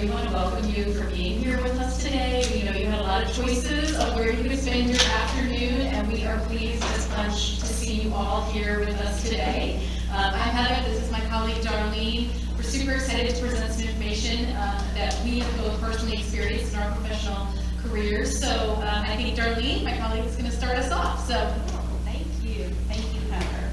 we want to welcome you for being here with us today. You know, you had a lot of choices of where you could spend your afternoon, and we are pleased as much to see you all here with us today. I'm Heather, this is my colleague Darlene. We're super excited to present some information that we have both personally experienced in our professional careers. So I think Darlene, my colleague, is going to start us off. So thank you, Heather.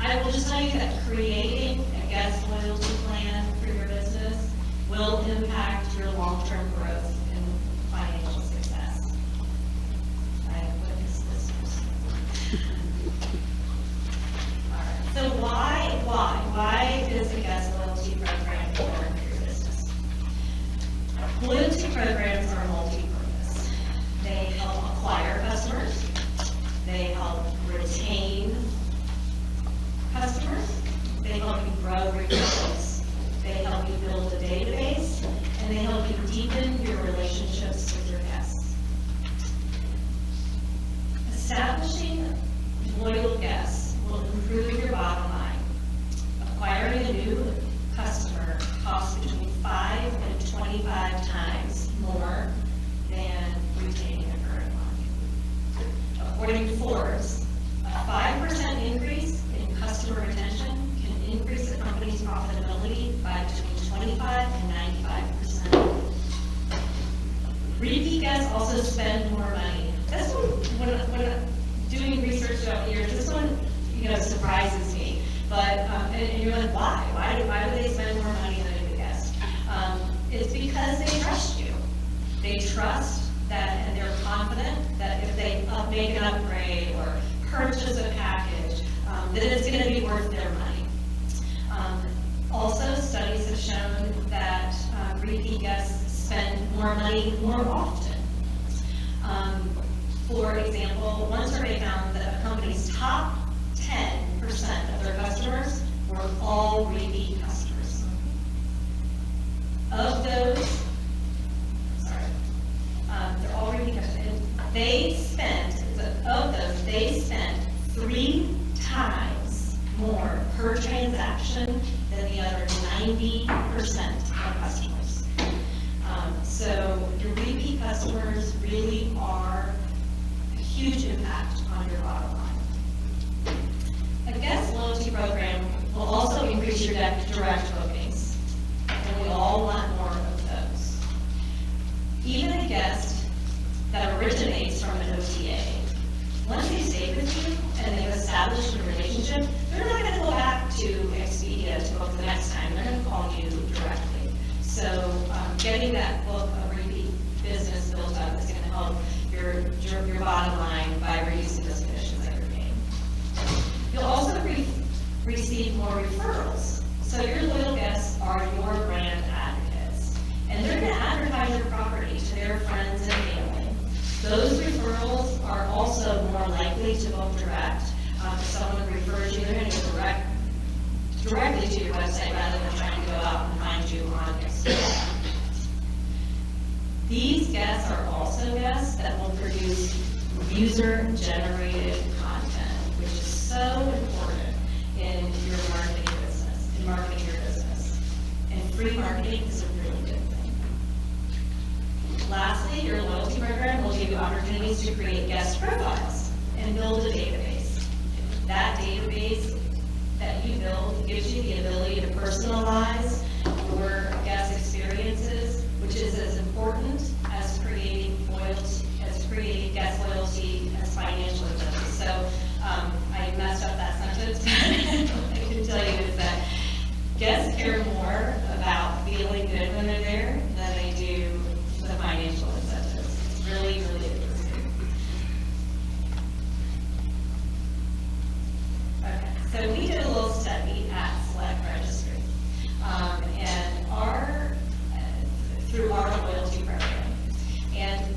I will just tell you that creating a guest loyalty plan for your business will impact your long-term growth and financial success. I have witnessed this person. All right. So why is a guest loyalty program important for your business? Loyalty programs are multi-purpose. They help acquire customers. They help retain customers. They help you grow referrals. They help you build a database, and they help you deepen your relationships with your guests. Establishing loyal guests will improve your bottom line. Acquiring a new customer costs between 5 and 25 times more than retaining a current one. According to Forbes, a 5% increase in customer retention can increase a company's profitability by between 25 and 95%. Repeat guests also spend more money. This one, when I'm doing research throughout the years, this one, surprises me. But and you're like, why? Why do they spend more money than a new guest? It's because they trust you. They trust that, and they're confident that if they make an upgrade or purchase a package, that it's going to be worth their money. Also, studies have shown that repeat guests spend more money more often. For example, one survey found that a company's top 10% of their customers were all repeat customers. Of those, they're all repeat customers. Of those, they spent 3 times more per transaction than the other 90% of customers. So your repeat customers really are a huge impact on your bottom line. A guest loyalty program will also increase your direct bookings, and we all want more of those. Even a guest that originates from an OTA, once they stay with you and they've established a relationship, they're not going to go back to Expedia to book the next time. They're going to call you directly. So getting that book of repeat business built up is going to help your bottom line by reducing those commissions that you're paying. You'll also receive more referrals. So your loyal guests are your brand advocates, and they're going to advertise your property to their friends and family. Those referrals are also more likely to book direct. If someone refers you, they're going to go directly to your website rather than trying to go out and find you on Expedia. These guests are also guests that will produce user-generated content, which is so important in your marketing your business. And free marketing is a really good thing. Lastly, your loyalty program will give you opportunities to create guest profiles and build a database. That database that you build gives you the ability to personalize your guest experiences, which is as important as creating guest loyalty as financial loyalty. So I messed up that sentence. I can tell you is that guests care more about feeling good when they're there than they do the financial incentives. It's really, really interesting. Okay, so we did a little study at Select Registry, and through our loyalty program, and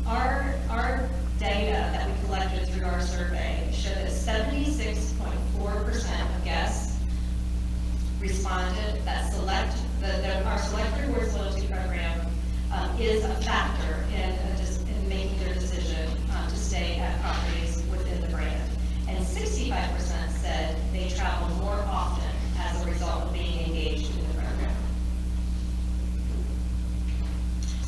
our data that we collected through our survey showed that 76.4% of guests responded that our Select Rewards loyalty program is a factor in making their decision to stay at properties within the brand. And 65% said they travel more often as a result of being engaged in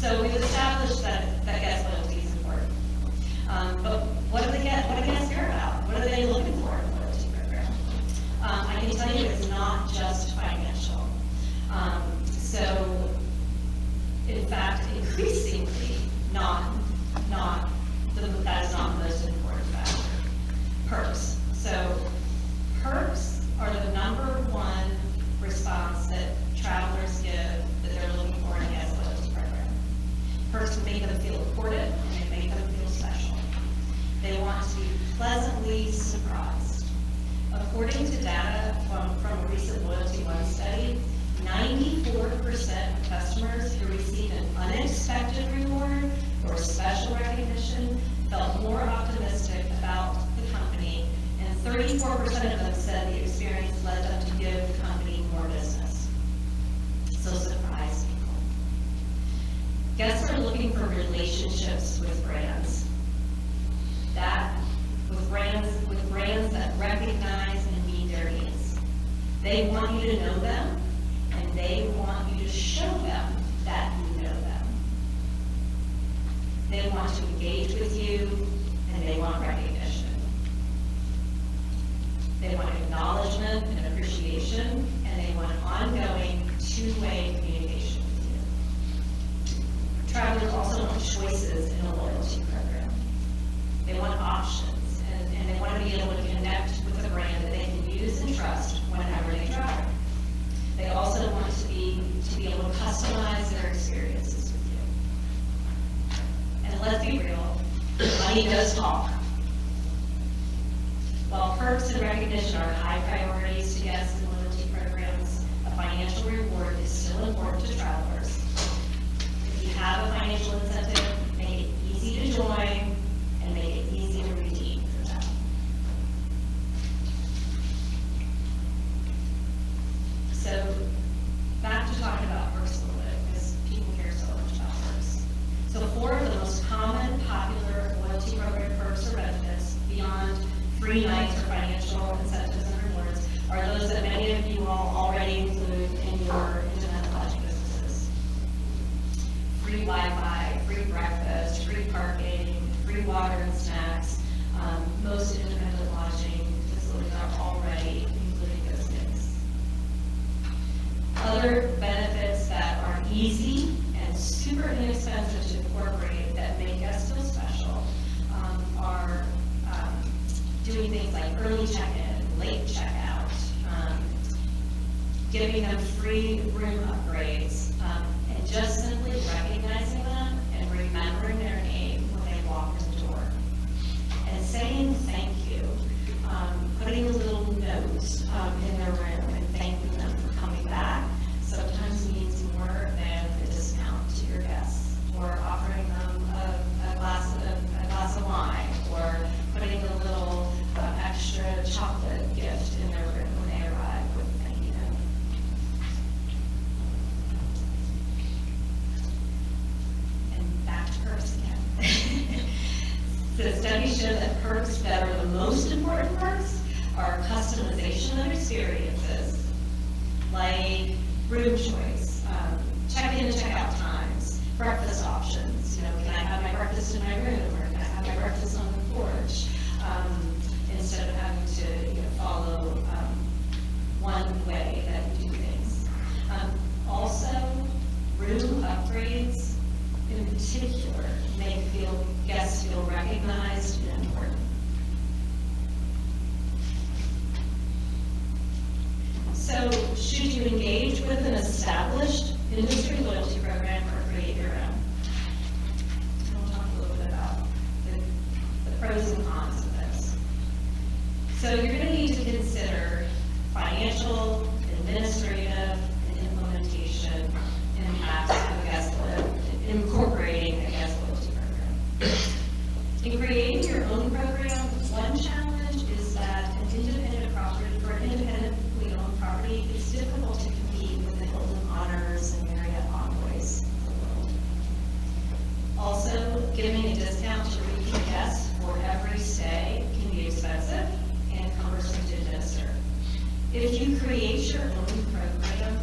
So we've established that guest loyalty is important. But what do guests care about? What are they looking for in a loyalty program? I can tell you it's not just financial. So, in fact, increasingly, that is not the most important factor. Perks. So, perks are the number one response that travelers give that they're looking for in a guest loyalty program. Perks make them feel important and they make them feel special. They want to be pleasantly surprised. According to data from a recent Loyalty One study, 94% of customers who received an unexpected reward or special recognition felt more optimistic about the company, and 34% of them said the experience led them to give the company more business. So surprise people. Guests are looking for relationships with brands. With brands that recognize and meet their needs. They want you to know them, and they want you to show them that you know them. They want to engage with you, and they want recognition. They want acknowledgement and appreciation, and they want ongoing two-way communication with you. Travelers also want choices in a loyalty program. They want options, and they want to be able to connect with a brand that they can use and trust whenever they travel. They also want to be able to customize their experiences with you. And let's be real, money does talk. While perks and recognition are high priorities to guests in loyalty programs, a financial reward is still important to travelers. If you have a financial incentive, make it easy to join and make it easy to redeem for them. So, back to talking about perks a little bit, because people care so much about perks. So 4 of the most common popular loyalty program perks or benefits beyond free nights or financial incentives and rewards are those that many of you all already include in your independent lodging businesses. Free Wi-Fi, free breakfast, free parking, free water and snacks. Most independent lodging facilities are already including those things. Other benefits that are easy and super inexpensive to incorporate that make us feel special are doing things like early check-in, late checkout, giving them free room upgrades, and just simply recognizing them and remembering their name when they walk in the door. And saying thank you, putting a little note in their room and thanking them for coming back sometimes means more than a discount to your guests, or offering them a glass of wine, or putting a little extra chocolate gift in their room when they arrive with thank you note. And back to perks again. The studies show that perks that are the most important perks are customization of experiences, like room choice, check-in and check-out times, breakfast options. You know, can I have my breakfast in my room, or can I have my breakfast on the porch? Instead of having to follow one way that you do things. Also, room upgrades in particular make guests feel recognized and important. So, should you engage with an established industry loyalty program or create your own? And we'll talk a little bit about the pros and cons of this. So you're going to need to consider financial, administrative, and implementation impacts of incorporating a guest loyalty program. In creating your own program, one challenge is that an independently owned property, it's difficult to compete with the Hilton Honors and Marriott Envoys of the world. Also, giving a discount to repeat guests for every stay can be expensive and cumbersome to administer. If you create your own program,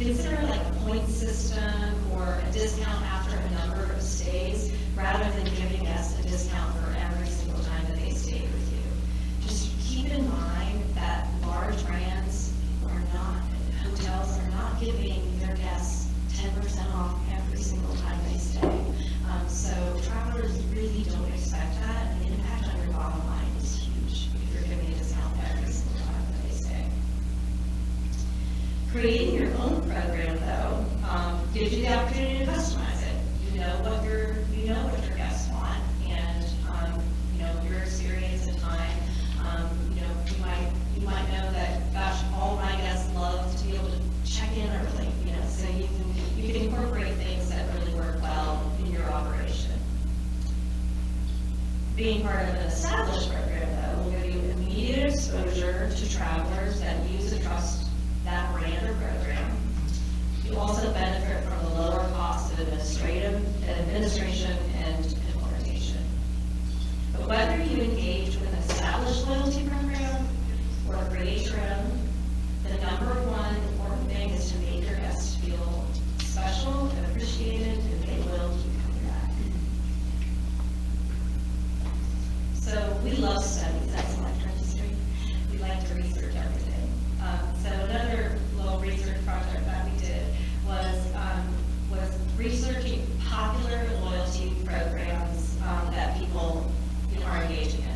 Consider like a point system or a discount after a number of stays, rather than giving us a discount for every single time that they stayed with you. Just keep in mind that large brands are not, hotels are not giving their guests 10% off every single time they stay. So travelers really don't expect that, and the impact on your bottom line is huge if you're giving a discount every single time that they stay. Creating your own program, though, gives you the opportunity to customize it. You know what your guests want, and your experience and time. You might know that, gosh, all my guests love to be able to check in early. So you can incorporate things that really work well in your operation. Being part of an established program, though, will give you immediate exposure to travelers that use and trust that brand or program. You also benefit from the lower cost of administration and implementation. But whether you engage with an established loyalty program or create your own, the number one important thing is to make your guests feel special and appreciated, and they will keep coming back. So we love studies at Select Registry. We like to research everything. So another little research project that we did was researching popular loyalty programs that people are engaging in.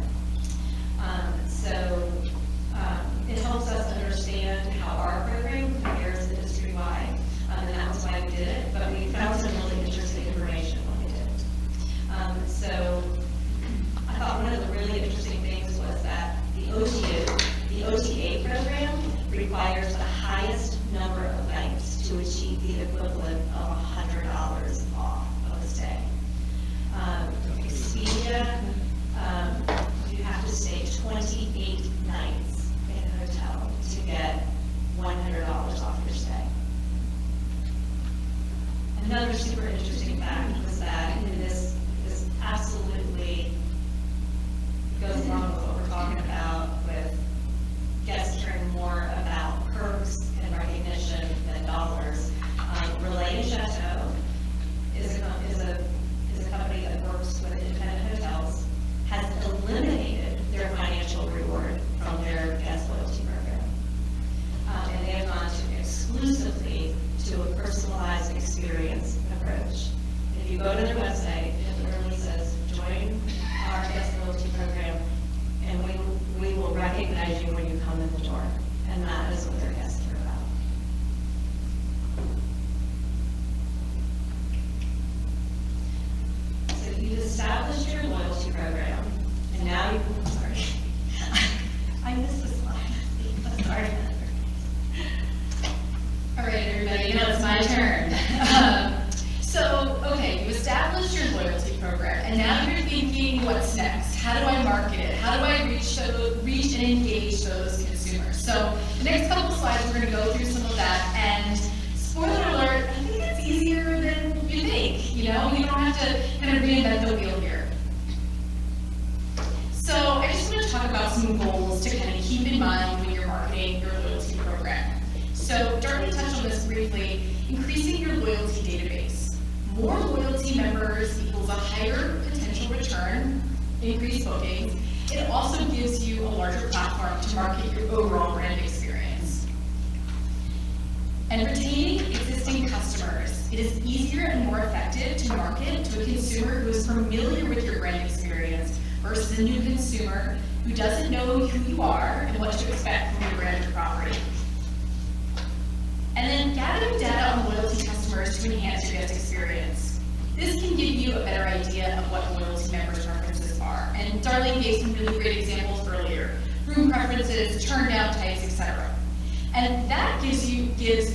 It helps us understand how our program compares industry-wide, and that was why we did it, but we found some really interesting information when we did it. So I thought one of the really interesting things was that the OTA program requires the highest number of nights to achieve the equivalent of $100 off of a stay. Expedia, you have to stay 28 nights in a hotel to get $100 off your stay. Another super interesting fact was that this absolutely goes along with what we're talking about with guests caring more about perks and recognition than dollars. Relay and Chateau is a company that works with independent hotels, has eliminated their financial reward from their guest loyalty program. And they have gone to exclusively to a personalized experience approach. If you go to their website, it literally says, join our guest loyalty program, and we will recognize you when you come in the door. And that is what their guests care about. So you've established your loyalty program, and now you can, sorry, I missed the slide. Sorry. All right, everybody, now it's my turn. Okay, you established your loyalty program, and now you're thinking, what's next? How do I market it? How do I reach and engage those consumers? So the next couple of slides, we're going to go through some of that, and spoiler alert, I think it's easier than you think. You don't have to kind of reinvent the wheel here. So I just want to talk about some goals to kind of keep in mind when you're marketing your loyalty program. So Darlene touched on this briefly, increasing your loyalty database. More loyalty members equals a higher potential return, increased bookings. It also gives you a larger platform to market your overall brand experience. And retaining existing customers. It is easier and more effective to market to a consumer who is familiar with your brand experience versus a new consumer who doesn't know who you are and what to expect from your brand or property. And then gathering data on loyalty customers to enhance your guest experience. This can give you a better idea of what loyalty members' preferences are. And Darlene gave some really great examples earlier. Room preferences, turn down types, etc. And that gives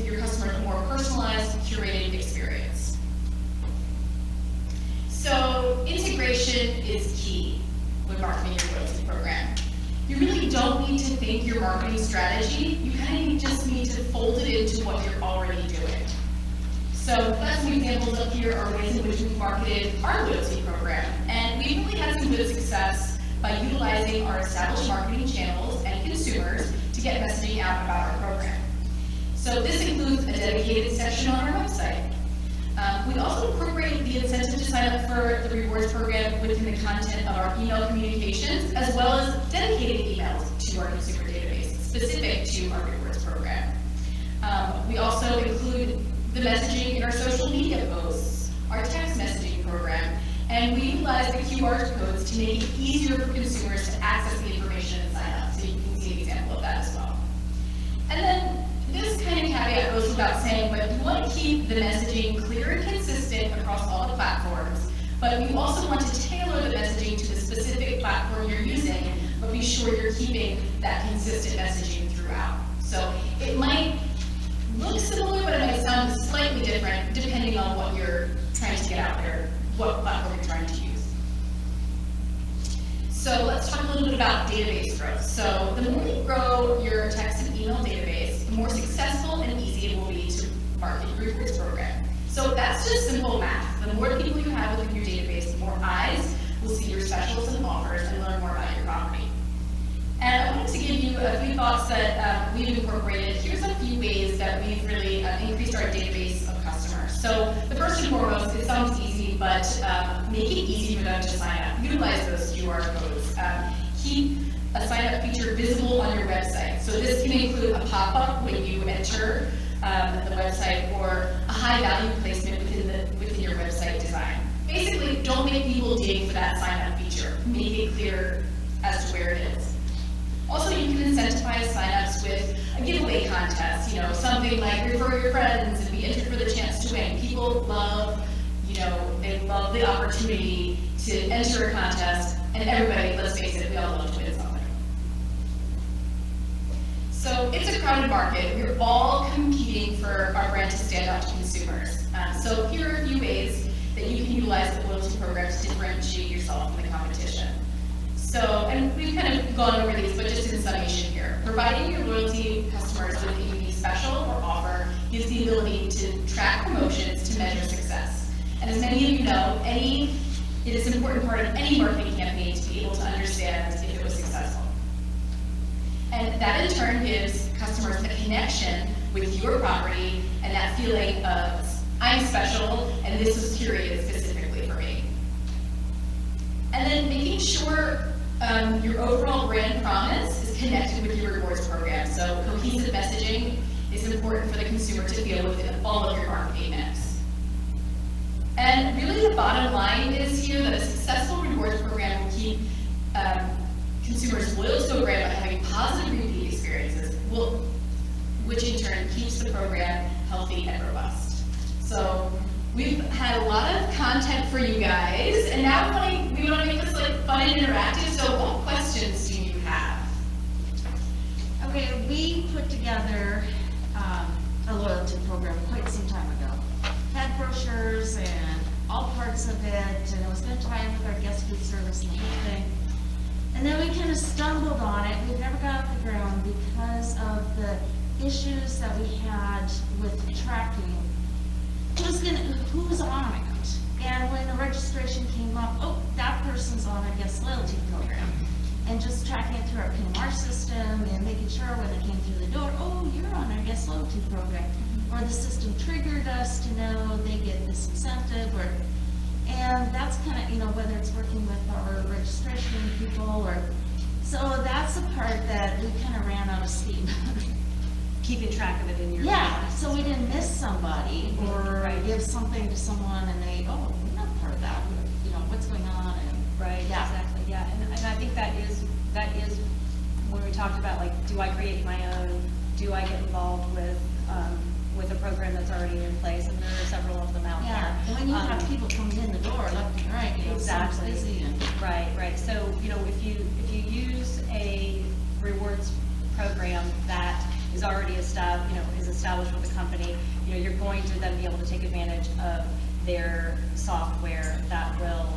your customer a more personalized, curated experience. So integration is key when marketing your loyalty program. You really don't need to think your marketing strategy. You kind of just need to fold it into what you're already doing. So that's some examples up here are ways in which we've marketed our loyalty program. And we've really had some good success by utilizing our established marketing channels and consumers to get messaging out about our program. So this includes a dedicated section on our website. We also incorporate the incentive to sign up for the rewards program within the content of our email communications, as well as dedicated emails to our consumer database, specific to our rewards program. We also include the messaging in our social media posts, our text messaging program, and we utilize the QR codes to make it easier for consumers to access the information and sign up. So you can see an example of that as well. And then this kind of caveat goes without saying, but we want to keep the messaging clear and consistent across all the platforms, but we also want to tailor the messaging to the specific platform you're using, but be sure you're keeping that consistent messaging throughout. So it might look similar, but it might sound slightly different depending on what you're trying to get out there, what platform you're trying to use. So let's talk a little bit about database growth. So the more you grow your text and email database, the more successful and easy it will be to market your rewards program. So that's just simple math. The more people you have within your database, the more eyes will see your specials and offers and learn more about your property. And I wanted to give you a few thoughts that we've incorporated. Here's a few ways that we've really increased our database of customers. So the first and foremost, it sounds easy, but make it easy for them to sign up. Utilize those QR codes. Keep a sign-up feature visible on your website. So this can include a pop-up when you enter the website, or a high-value placement within your website design. Basically, don't make people dig for that sign-up feature. Make it clear as to where it is. Also, you can incentivize signups with a giveaway contest, something like refer your friends and be entered for the chance to win. People love, they love the opportunity to enter a contest, and everybody, let's face it, we all love to win something. So it's a crowded market. We're all competing for our brand to stand out to consumers. So here are a few ways that you can utilize the loyalty program to differentiate yourself from the competition. So, and we've kind of gone over these, but just in summation here. Providing your loyalty customers with a unique special or offer gives the ability to track promotions to measure success. And as many of you know, it is an important part of any marketing campaign to be able to understand if it was successful. And that in turn gives customers a connection with your property and that feeling of, I'm special and this was curated specifically for me. And then making sure your overall brand promise is connected with your rewards program. So cohesive messaging is important for the consumer to feel within all of your marketing mix. And really the bottom line is here that a successful rewards program will keep consumers loyal to a brand by having positive repeat experiences, which in turn keeps the program healthy and robust. So we've had a lot of content for you guys, and now we want to make this fun and interactive. So what questions do you have? Okay, we put together a loyalty program quite some time ago. Had brochures and all parts of it, and it was going to tie in with our guest food service and the whole thing. And then we kind of stumbled on it. We never got off the ground because of the issues that we had with tracking. Who's on it? And when the registration came up, oh, that person's on our guest loyalty program. And just tracking it through our PMR system and making sure when they came through the door, oh, you're on our guest loyalty program. Or the system triggered us to know they get this incentive, and that's kind of, whether it's working with our registration people so that's the part that we kind of ran out of steam. Keeping track of it in your. Yeah, so we didn't miss somebody or Right. give something to someone and they, oh, we're not part of that, what's going on, and. Right, Yeah. exactly, yeah, and I think that is when we talked about do I create my own, do I get involved with a program that's already in place, and there are several of them out Yeah, there. and when you have people coming in the door left and right, Exactly. someone's busy and. Right, so, if you use a rewards program that is already established with the company, you're going to then be able to take advantage of their software that will,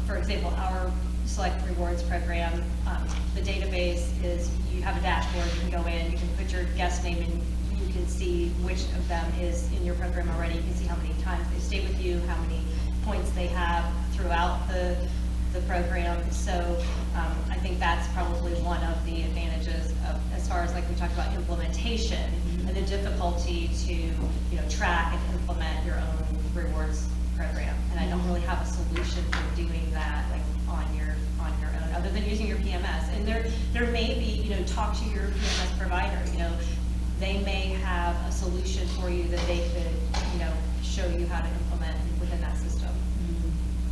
for example, our Select Rewards program, the database is, you have a dashboard, you can go in, you can put your guest name in, you can see which of them is in your program already, you can see how many times they stay with you, how many points they have throughout the program. So I think that's probably one of the advantages of, as far as like we talked about implementation and the difficulty to, track and implement your own rewards program. And I don't really have a solution for doing that, like on your own, other than using your PMS. And there may be, talk to your PMS provider, they may have a solution for you that they could, show you how to implement within that system.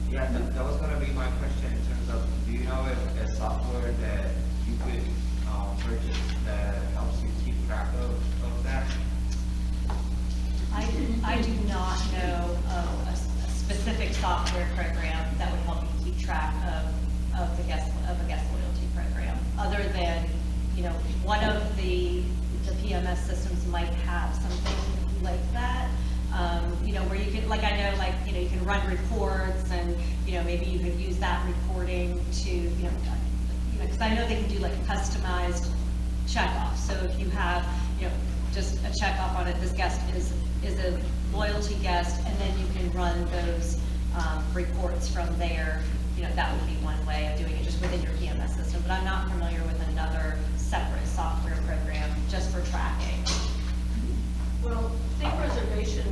Yeah, that was gonna be my question in terms of, do you know if a software that you could purchase that helps you keep track of that? I do not know of a specific software program that would help you keep track of a guest loyalty program, other than, one of the PMS systems might have something like that. Where you can, like, I know, like, you can run reports and, maybe you could use that reporting to, because I know they can do like customized checkoffs. So if you have, just a checkoff on it, this guest is a loyalty guest, and then you can run those reports from there. That would be one way of doing it, just within your PMS system. But I'm not familiar with another separate software program just for tracking. Well, thing reservation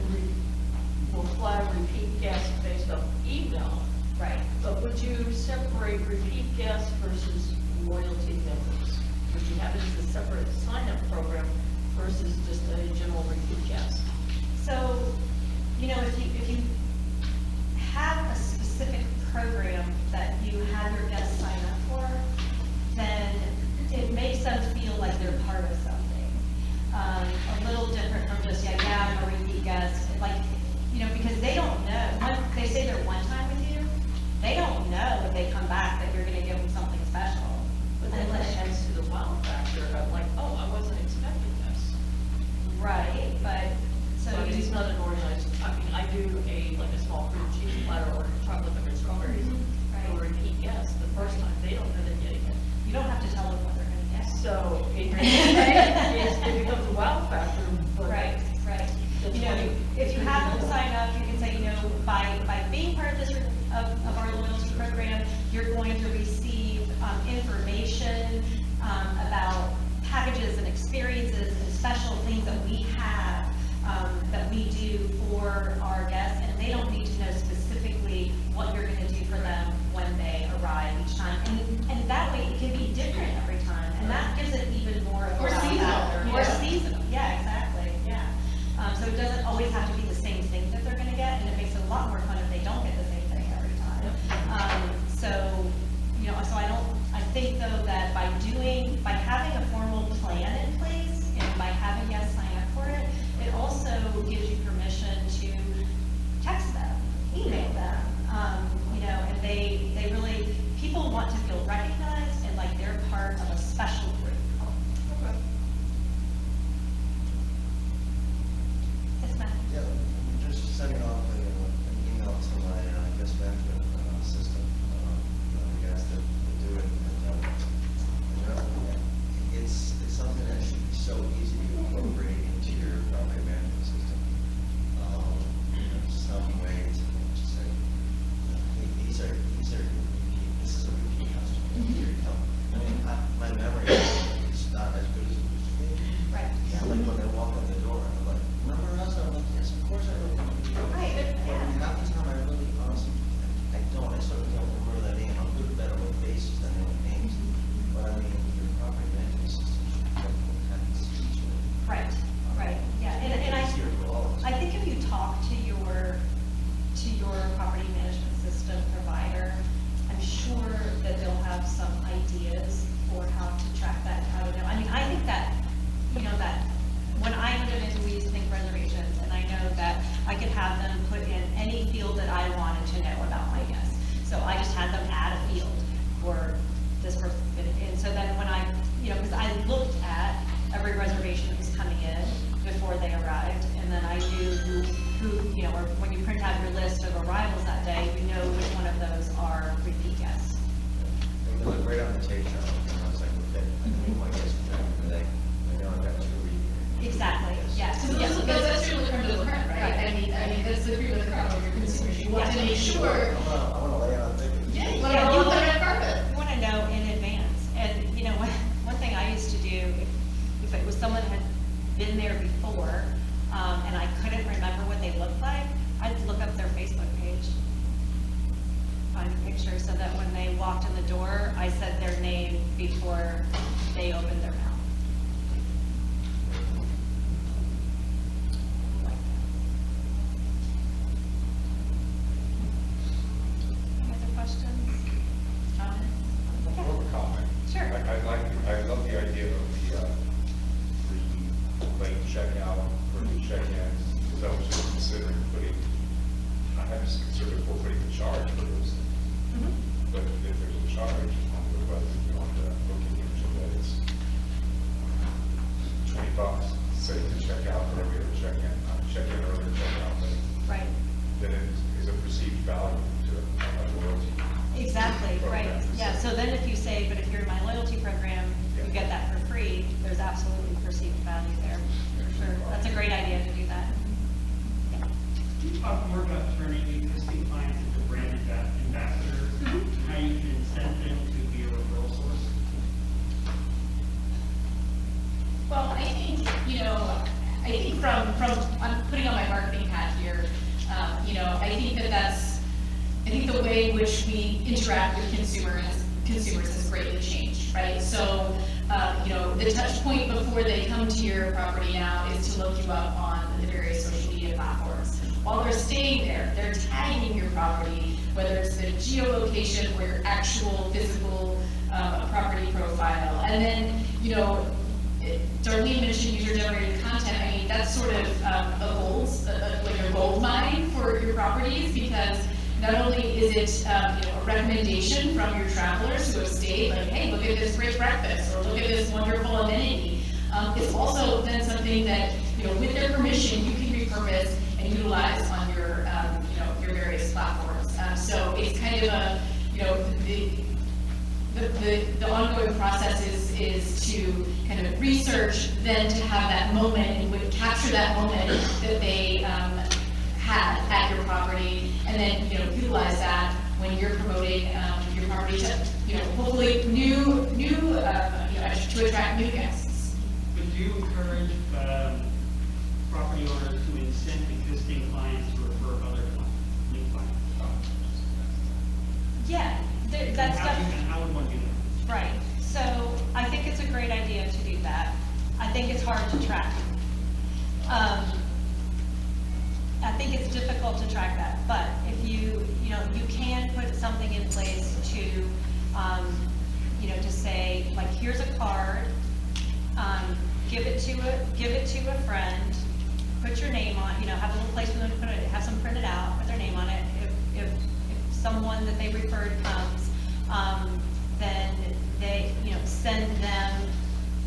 will flag repeat guests based on email, Right. but would you separate repeat guests versus loyalty members? Would you have it as a separate sign-up program versus just a general repeat guest? So, if you have a specific program that you have your guests sign up for, then it makes them feel like they're part of something. A little different from just, I'm a repeat guest, like, because they don't know, once they say they're one time with you, they don't know if they come back that you're gonna give them something special. But then that adds to the wow factor of like, oh, I wasn't expecting this. Right, but, so But you. it's not an organized, I do like a small cream cheese platter or chocolate covered strawberries for a repeat guest. The first time, they don't know they're getting it. You don't have to tell them what they're gonna get. So it becomes a wow factor. But Right. the If you have them sign up, you can say, by being part of this, of our loyalty program, you're going to receive information about packages and experiences and special things that we have, that we do for our guests, and they don't need to know specifically what you're gonna do for them when they arrive each time. And that way, it can be different every time, and that gives it even more of a Or wow seasonal, factor. Or yeah. seasonal, yeah, exactly, yeah. So it doesn't always have to be the same thing that they're gonna get, and it makes it a lot more fun if they don't get the same thing every time. So I think though that by having a formal plan in place, and by having guests sign up for it, it also gives you permission to text them, email them, and they really, people want to feel recognized and like they're part of a special group. Yes, ma'am. Yeah, I'm just sending off an email to my guest management system. We asked them to do it, and before they open their mouth. Any other questions? Comments? More of a comment. Sure. I love the idea of the late checkout or the check-ins, because I was just considering I had just considered before putting a charge for those. But if there's a charge on the website, on the booking, so that it's $20, say to check out or every other check-in or other check-out, Right. then it is a perceived value to a loyalty. Exactly, right. program. Yeah, so then if you say, but if you're in my loyalty program, you Yeah. get that for free, there's absolutely perceived value there, for sure. That's a great idea to do that. Yeah. Can you talk more about turning existing clients into brand ambassadors, and how you can incent them to be a referral source? Well, I think, I'm putting on my marketing hat here, I think the way in which we interact with consumers has greatly changed, right? So, the touch point before they come to your property now is to look you up on the various social media platforms. While they're staying there, they're tagging your property, whether it's the geolocation or your actual physical property profile. And then, Darlene mentioned user-generated content. I mean, that's sort of like a gold mine for your properties, because not only is it, a recommendation from your travelers who have stayed, like, hey, look at this great breakfast, or look at this wonderful amenity. It's also then something that, with their permission, you can repurpose and utilize on your, your various platforms. So it's kind of a, the ongoing process is to kind of research, then to have that moment and would capture that moment that they had at your property, and then utilize that when you're promoting your property to hopefully to attract new guests. But do you encourage property owners to incent existing clients to refer other clients, new clients? Yeah, that's definitely. And how would one do that? Right, so I think it's a great idea to do that. I think it's hard to track. I think it's difficult to track that, but if you can put something in place to, to say, like, here's a card, give it to a friend, put your name on, have a little place for them to put it, have some printed out, put their name on it. If someone that they referred comes, then they, send them,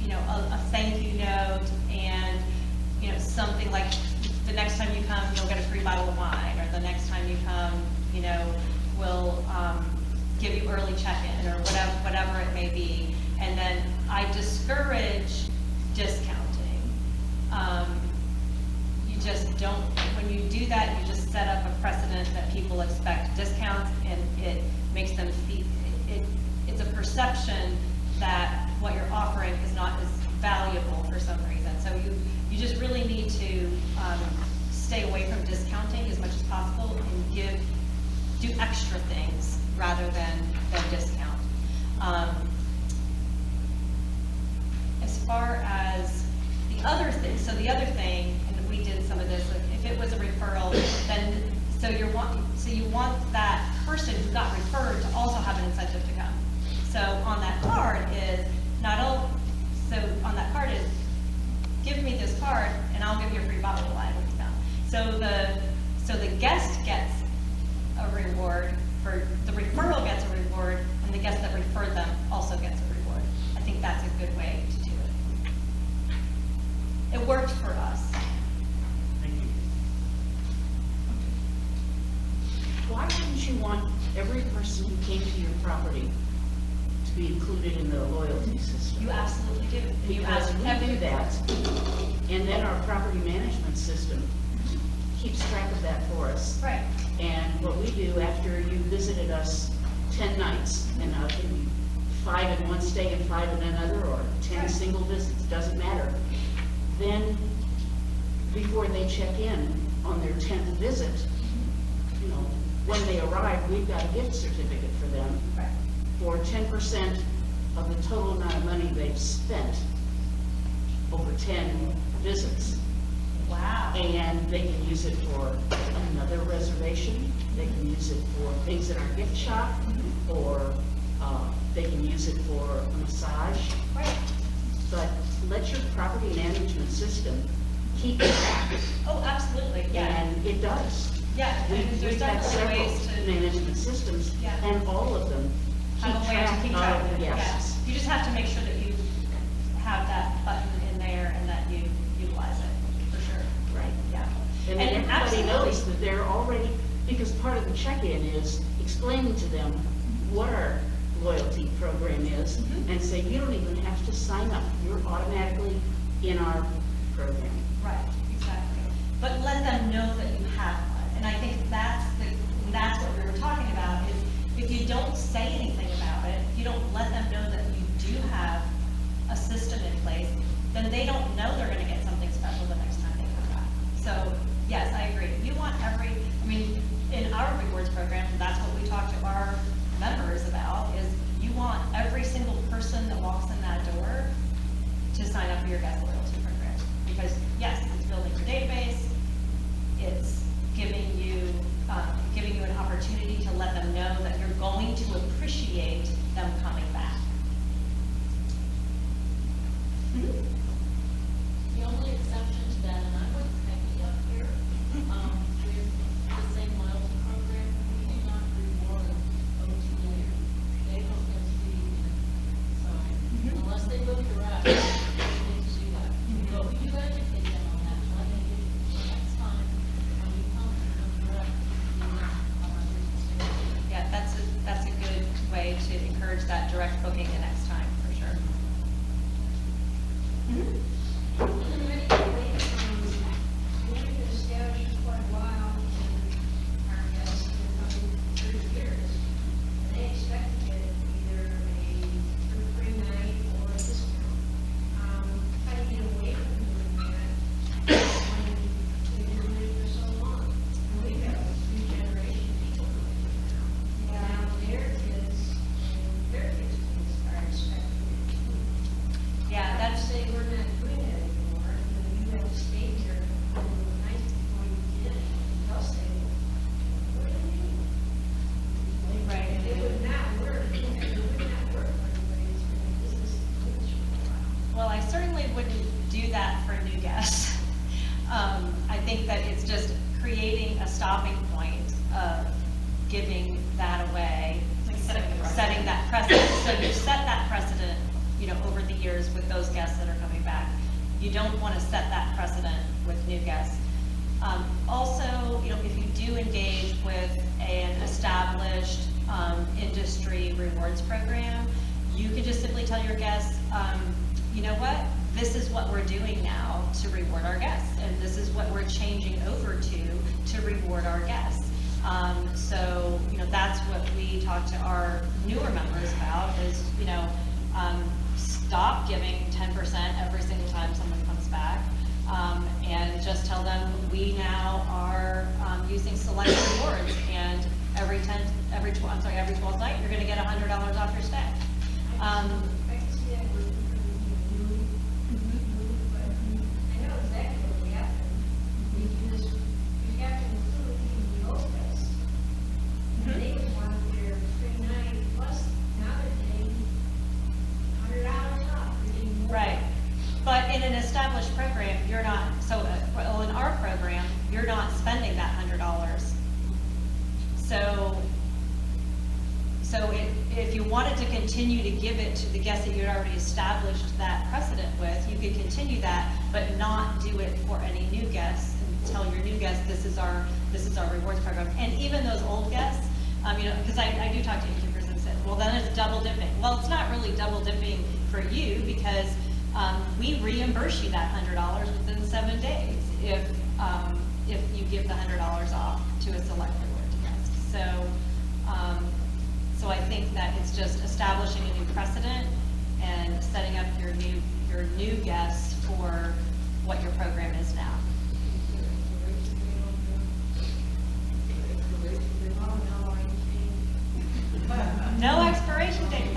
a thank you note, and, something like, the next time you come, you'll get a free bottle of wine, or the next time you come, we'll give you early check-in, or whatever it may be. And then I discourage discounting. You just don't, when you do that, you just set up a precedent that people expect discounts, and it makes them feel, it's a perception that what you're offering is not as valuable for some reason. So you just really need to stay away from discounting as much as possible, and do extra things rather than discount. As far as the other thing, and we did some of this, if it was a referral, then you want that person who got referred to also have an incentive to come. So on that card is give me this card and I'll give you a free bottle of wine when you come. So the guest gets a reward, the referral gets a reward, and the guest that referred them also gets a reward. I think that's a good way to do it. It worked for us. Thank you. Why wouldn't you want every person who came to your property to be included in the loyalty system? You absolutely do. Because we do that, and then our property management system keeps track of that for us. Right. And what we do after you visited us 10 nights, and 5 in one stay and 5 in another, or 10 single visits, doesn't matter. Then, before they check in on their 10th visit, when they arrive, we've got a gift certificate for them for 10% of the total amount of money they've spent over 10 visits. Wow. And they can use it for another reservation, they can use it for things in our gift shop, or they can use it for a massage. Right. But let your property management system keep track, Oh, absolutely, yeah. and it does. Yeah, and there's We've had definitely several ways to management systems, Yeah. and all of them keep have a way to keep track track of of it. guests. Yeah. You just have to make sure that you have that button in there and that you utilize it, for sure. Right. Yeah. And then everybody absolutely. knows that they're already, because part of the check-in is explaining to them what our loyalty program is, and say, you don't even have to sign up, you're automatically in our program. Right, exactly. But let them know that you have one. And I think that's what we were talking about, is if you don't say anything about it, if you don't let them know that you do have a system in place, then they don't know they're gonna get something special the next time they come back. So, yes, I agree. You want in our rewards program, that's what we talk to our members about, is you want every single person that walks in that door to sign up for your guest loyalty program. Because yes, it's building your database, it's giving you an opportunity to let them know that you're going to appreciate them coming back. The only exception to that, and I wouldn't have me up here, with the same loyalty program, we do not reward OTA. They don't get to be, so unless they book direct, they need to do that. But we do educate them on that, so I think if next time, when you come direct, you know, Yeah, that's a good way to encourage that direct booking the next time, for sure. Yeah, that's, Say we're not doing it anymore, and then you have to stay here for the night before you get it, they'll say, what do you mean? right. It would not work, it would not work for anybody who's been in business for a while. Well, I certainly wouldn't do that for new guests. I think that it's just creating a stopping point of giving that away. Like Setting that precedent. So you set that precedent, over the years with those guests that are coming back. You don't want to set that precedent with new guests. Also, if you do engage with an established industry rewards program, you can just simply tell your guests, you know what, this is what we're doing now to reward our guests, and this is what we're changing over to reward our guests. So, that's what we talk to our newer members about is, stop giving 10% every single time someone comes back, and just tell them we now are using select rewards, and every 12th night you're going to get $100 off your stay. I can see that we're new, but I know exactly what we have to, we have to include even the old guys. They want their free night, plus now they're getting $100 off, they're getting more. Right. But in an established program, you're not, in our program, you're not spending that $100. So if you wanted to continue to give it to the guests that you'd already established that precedent with, you could continue that, but not do it for any new guests, and tell your new guests, this is our rewards program. And even those old guests, because I do talk to innkeepers and said, well, then it's double dipping. Well, it's not really double dipping for you, because we reimburse you that $100 within 7 days if you give the $100 off to a select reward guest. So I think that it's just establishing a new precedent and setting up your new guests for what your program is now. No expiration date.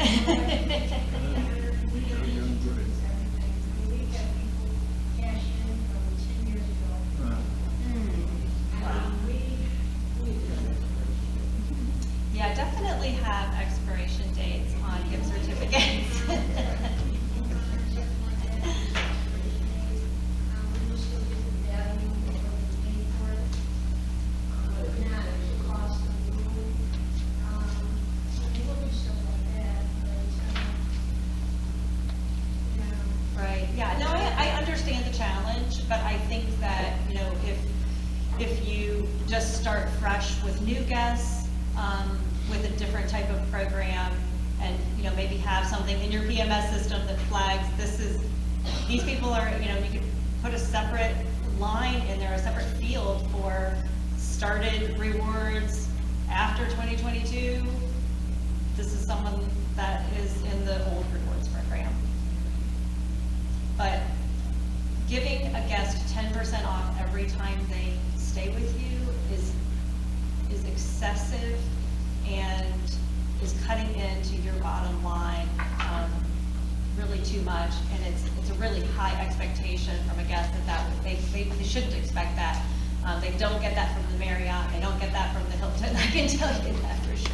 if you just start fresh with new guests, with a different type of program, and, you know, maybe have something in your PMS system that flags, these people are, you know, you could put a separate line in there, a separate field for started rewards after 2022. This is someone that is in the old rewards program. But giving a guest 10% off every time they stay with you is excessive and is cutting into your bottom line really too much. And it's a really high expectation from a guest they shouldn't expect that. They don't get that from the Marriott, they don't get that from the Hilton, I can tell you that for sure.